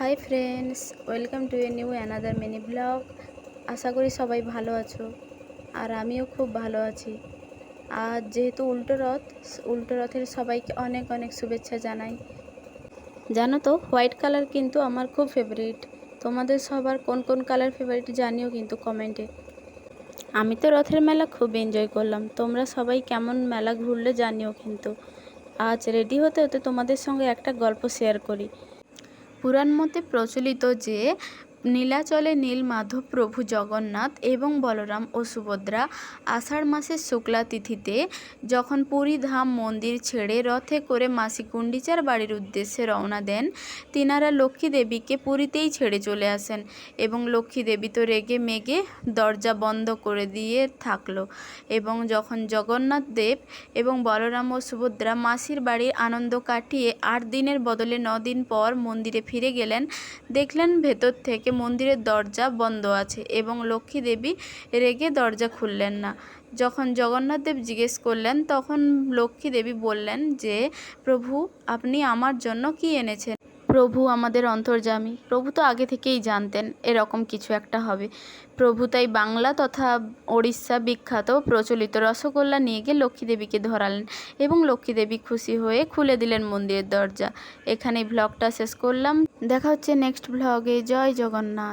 High friends, welcome to a new another mini blog. আশা করি সবাই ভালো আছো, আর আমিও খুব ভালো আছি। আর যেহেতু উল্টো রথের সবাইকে অনেক অনেক শুভেচ্ছা জানাই। জানো তো, হোয়াইট কালার কিন্তু আমার খুব ফেভারিট। তোমাদের সবার কোন কোন কালার ফেভারিট জানিও কিন্তু কমেন্টে। আমি তো রথের মেলা খুব এনজয় করলাম। তোমরা সবাই কেমন মেলা ঘুরলে জানিও কিন্তু। আজ রেডি হতে হতে তোমাদের সঙ্গে একটা গল্প শেয়ার করি। পুরাণ মতে প্রচলিত যে নীলাচলে নীলমাধব প্রভু জগন্নাথ এবং বলরাম ও সুভদ্রা আষাঢ় মাসের শুক্লা তিথিতে যখন পুরী ধাম মন্দির ছেড়ে রথে করে মাসি গুন্ডিচার বাড়ির উদ্দেশ্যে রওনা দেন, তিনারা লক্ষ্মী দেবীকে পুরীতেই ছেড়ে চলে আসেন এবং লক্ষ্মী দেবী তো রেগে মেগে দরজা বন্ধ করে দিয়ে থাকলো। এবং যখন জগন্নাথ দেব এবং বলরাম ও সুভদ্রা মাসির বাড়ির আনন্দ কাটিয়ে 8 দিনের বদলে 9 দিন পর মন্দিরে ফিরে গেলেন, দেখলেন ভেতর থেকে মন্দিরের দরজা বন্ধ আছে এবং লক্ষ্মী দেবী রেগে দরজা খুললেন না। যখন জগন্নাথ দেব জিজ্ঞেস করলেন, তখন লক্ষ্মী দেবী বললেন যে, প্রভু, আপনি আমার জন্য কি এনেছেন? প্রভু আমাদের অন্তর্যামী। প্রভু তো আগে থেকেই জানতেন এরকম কিছু একটা হবে। প্রভু তাই বাংলা তথা ওড়িশা বিখ্যাত প্রচলিত রসগোল্লা নিয়ে গিয়ে লক্ষ্মী দেবীকে ধরালেন এবং লক্ষ্মী দেবী খুশি হয়ে খুলে দিলেন মন্দিরের দরজা। এখানে ব্লগটা শেষ করলাম। দেখা হচ্ছে নেক্সট ব্লগে। জয় জগন্নাথ।